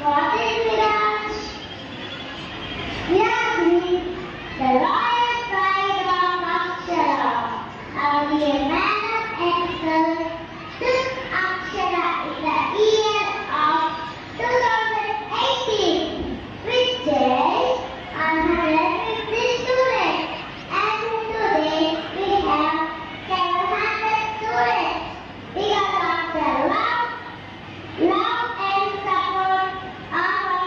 What is Miraj? Miraj, the royal pride of Akshara. Our dear man of excellence took Akshara in the year of 2018, which is 150 students. And today we have 700 students because of the love and support of our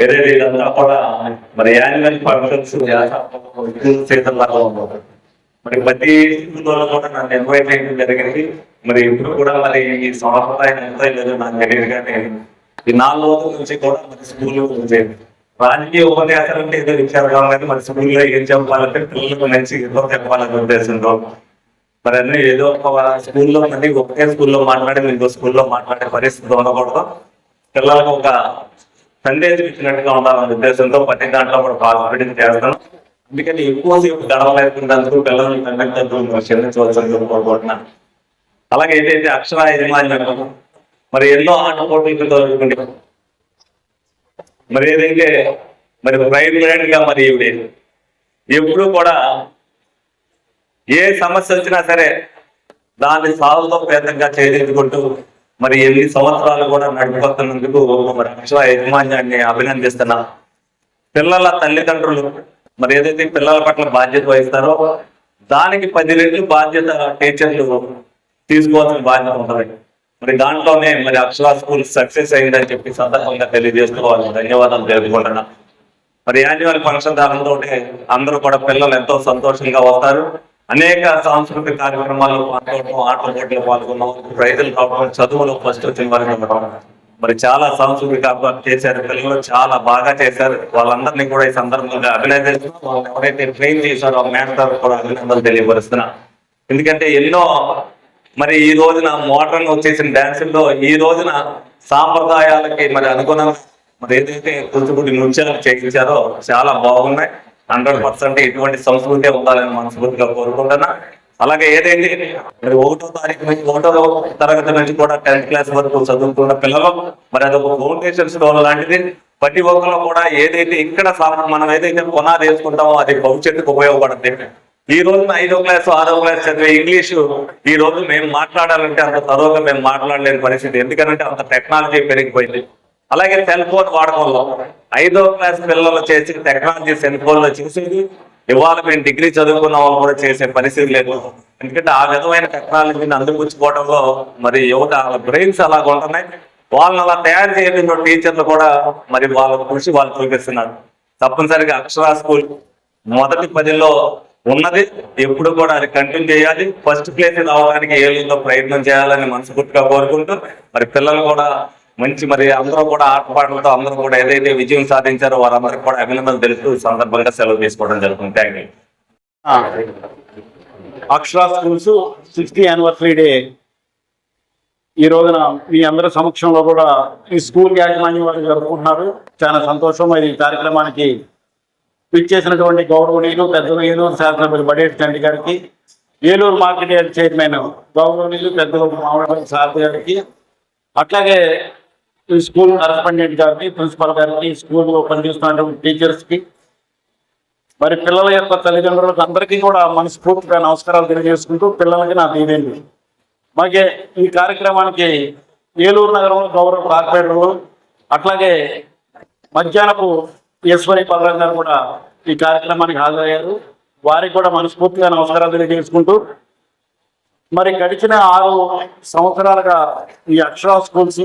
ఏదైతే ఇదంతా కూడా మరి annual functions లాగా ఉంటుంది. మరి ప్రతి స్కూల్లో కూడా నన్ను ఇన్వైట్ చేయడం జరిగింది. మరి ఇప్పుడు కూడా మరి ఈ సాంప్రదాయం ఎంత లేదు నాకు తెలియదు, కానీ ఈ 4 రోజుల నుంచి కూడా మరి స్కూల్లో రాజకీయ ఉపన్యాసాలు అంటే ఏదో ఇచ్చారు కావాలి, మరి స్కూల్లో ఏం చెప్పాలంటే పిల్లలకు మంచి ఏదో చెప్పాలనే ఉద్దేశంతో మరి అన్ని ఏదో ఒక స్కూల్లో మళ్ళీ ఒకే స్కూల్లో మాట్లాడి ఇంకో స్కూల్లో మాట్లాడే పరిస్థితి ఉండకూడదు. పిల్లలకు ఒక సందేశం ఇచ్చినట్టుగా ఉండాలనే ఉద్దేశంతో ప్రతి దాంట్లో కూడా పార్టిసిపేట్ చేస్తాను. అందుకని ఎక్కువసేపు గడవలేకున్నందుకు పిల్లల్ని క్షమించవలసింది కోరుకుంటున్నాను. అలాగే ఏదైతే అక్షర యజమాన్యం మరి ఎన్నో ఆట పోటీలతో మరి ఏదైతే మరి ప్రైవేట్ గా మరి ఎప్పుడు కూడా ఏ సమస్య వచ్చినా సరే దాన్ని సాగుతో ప్రయత్నంగా చేయించుకుంటూ మరి 8 సంవత్సరాలు కూడా నడిపోతున్నందుకు మరి అక్షర యజమాన్యాన్ని అభినందిస్తున్నా. పిల్లల తల్లిదండ్రులు మరి ఏదైతే పిల్లల పట్ల బాధ్యత వహిస్తారో దానికి 10 రెట్లు బాధ్యత టీచర్లు తీసుకోవాల్సిన బాధ్యత ఉంటుంది. మరి దాంట్లోనే మరి అక్షర స్కూల్ సక్సెస్ అయిందని చెప్పి సందర్భంగా తెలియజేసుకోవాలి. ధన్యవాదాలు తెలుపుకుంటున్నా. మరి యాన్యువల్ ఫంక్షన్ దానితో అందరూ కూడా పిల్లలు ఎంతో సంతోషంగా వస్తారు. అనేక సాంస్కృతిక కార్యక్రమాల్లో పాల్గొనడం, ఆటల పోటీలో పాల్గొన్నాం, ప్రైజులు కావడం, చదువులో ఫస్ట్ వచ్చిన వారికి మరి చాలా సాంస్కృతిక కార్యక్రమాలు చేశారు. పిల్లలు చాలా బాగా చేశారు. వాళ్ళందరినీ కూడా ఈ సందర్భంగా అభినందిస్తున్నాం. వాళ్ళు ఎవరైతే ట్రైన్ చేశారో మేనేజర్ కూడా అభినందనలు తెలియపరుస్తున్నా. ఎందుకంటే ఎన్నో మరి ఈ రోజున మోడర్న్ వచ్చేసిన డాన్సుల్లో ఈ రోజున సాంప్రదాయాలకి మరి అనుగుణంగా మరి ఏదైతే కూచిపూడి నృత్యాలు చేయించారో చాలా బాగున్నాయి. 100% ఇటువంటి సంస్కృతి ఉండాలని మనస్ఫూర్తిగా కోరుకుంటున్నా. అలాగే ఏదైతే మరి 1వ తారీఖు నుంచి 1వ తరగతి నుంచి కూడా 10th క్లాస్ వరకు చదువుకున్న పిల్లలు మరి అదొక ఫౌండేషన్ స్టోన్ లాంటిది. ప్రతి ఒక్కరు కూడా ఏదైతే ఇక్కడ మనం ఏదైతే పునాది వేసుకుంటామో అది భవిష్యత్తుకు ఉపయోగపడుతుంది. ఈ రోజున 5వ క్లాస్ 6వ క్లాస్ చదివే ఇంగ్లీషు ఈ రోజు మేము మాట్లాడాలంటే అంత తరువుగా మేము మాట్లాడలేని పరిస్థితి. ఎందుకంటే అంత టెక్నాలజీ పెరిగిపోయింది. అలాగే సెల్ ఫోన్ వాడకంలో 5వ క్లాస్ పిల్లలు చేసి టెక్నాలజీ సెల్ ఫోన్ లో చేసేది ఇవాళ మేము డిగ్రీ చదువుకున్న వాళ్ళు కూడా చేసే పరిస్థితి లేదు. ఎందుకంటే ఆ విధమైన టెక్నాలజీని అందిపుచ్చుకోవడంలో మరి యువత బ్రెయిన్స్ అలాగ ఉంటున్నాయి. వాళ్ళని అలా తయారు చేయడంలో టీచర్లు కూడా మరి వాళ్ళ కృషి వాళ్ళు చూపిస్తున్నారు. తప్పనిసరిగా అక్షరా స్కూల్ మొదటి 10లో ఉన్నది, ఎప్పుడు కూడా అది కంటిన్యూ చేయాలి. ఫస్ట్ ప్లేస్ రావడానికి ఏళ్ళలో ప్రయత్నం చేయాలని మనస్ఫూర్తిగా కోరుకుంటూ మరి పిల్లలు కూడా మంచి మరి అందరూ కూడా ఆటపాటలతో అందరూ కూడా ఏదైతే విజయం సాధించారో వారందరికీ కూడా అభినందనలు తెలుస్తూ ఈ సందర్భంగా సెలవు తీసుకోవడం జరుగుతుంది. Thank you. Akshara schools 60th anniversary day ఈ రోజున మీ అందరి సమక్షంలో కూడా ఈ స్కూల్ యాజమాన్యం వారు జరుపుకుంటున్నారు. చాలా సంతోషం. ఈ కార్యక్రమానికి పిచ్చేసినటువంటి గౌరవనీయులు పెద్దలు ఏలూరు శాసనసభ్యులు బడేటి చంటి గారికి, ఏలూరు మార్కెట్ యార్డ్ చైర్మన్ గౌరవనీయులు పెద్దలు మామిడి సారథి గారికి, అట్లాగే ఈ స్కూల్ కరస్పాండెంట్ గారికి, ప్రిన్సిపల్ గారికి, స్కూల్లో పనిచేస్తున్నటువంటి టీచర్స్కి, మరి పిల్లల యొక్క తల్లిదండ్రులకు అందరికీ కూడా మనస్ఫూర్తిగా నమస్కారాలు తెలియజేసుకుంటూ పిల్లలకి నా దీవెనలు. మాకే ఈ కార్యక్రమానికి ఏలూరు నగరంలో గౌరవ కార్పొరేటర్లు అట్లాగే మధ్యాహ్నపు ఈశ్వరి పల్లం గారు కూడా ఈ కార్యక్రమానికి హాజరయ్యారు. వారికి కూడా మనస్ఫూర్తిగా నమస్కారాలు తెలియజేసుకుంటూ మరి గడిచిన 6 సంవత్సరాలుగా ఈ అక్షరా స్కూల్స్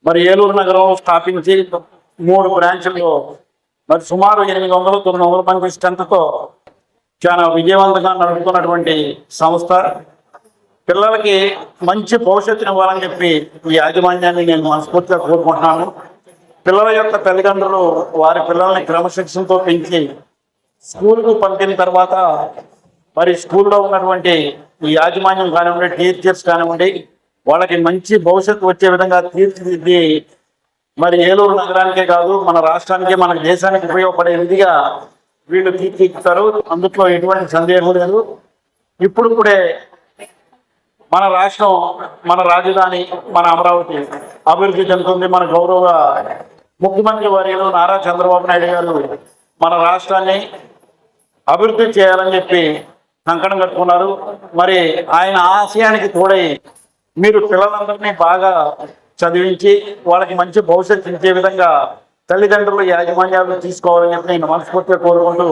మరి ఏలూరు నగరంలో స్థాపించి 3 బ్రాంచ్ల్లో మరి సుమారు 800-900 మంది స్ట్రెంత్తో చాలా విజయవంతంగా నడుపుతున్నటువంటి సంస్థ. పిల్లలకి మంచి భవిష్యత్తుని ఇవ్వాలని చెప్పి ఈ యాజమాన్యాన్ని నేను మనస్ఫూర్తిగా కోరుకుంటున్నాను. పిల్లల యొక్క తల్లిదండ్రులు వారి పిల్లల్ని క్రమశిక్షణతో పెంచి స్కూల్కు పంపిన తర్వాత మరి స్కూల్లో ఉన్నటువంటి ఈ యాజమాన్యం కానివ్వండి, టీచర్స్ కానివ్వండి, వాళ్ళకి మంచి భవిష్యత్తు వచ్చే విధంగా తీర్చిదిద్ది మరి ఏలూరు నగరానికే కాదు మన రాష్ట్రానికి మన దేశానికి ఉపయోగపడే విధిగా వీళ్ళు తీర్చిదిద్దుతారు. అందులో ఎటువంటి సందేహం లేదు. ఇప్పుడు కూడా మన రాష్ట్రం, మన రాజధాని, మన అమరావతి అభివృద్ధి చెందుతుంది. మన గౌరవ ముఖ్యమంత్రి వర్యులు నారా చంద్రబాబు నాయుడు గారు మన రాష్ట్రాన్ని అభివృద్ధి చేయాలని చెప్పి కంకణం కట్టుకున్నారు. మరి ఆయన ఆశయానికి తోడై మీరు పిల్లలందరినీ బాగా చదివించి వాళ్ళకి మంచి భవిష్యత్తు ఇచ్చే విధంగా తల్లిదండ్రులు యాజమాన్యాలు తీసుకోవాలని చెప్పి నేను మనస్ఫూర్తిగా కోరుకుంటూ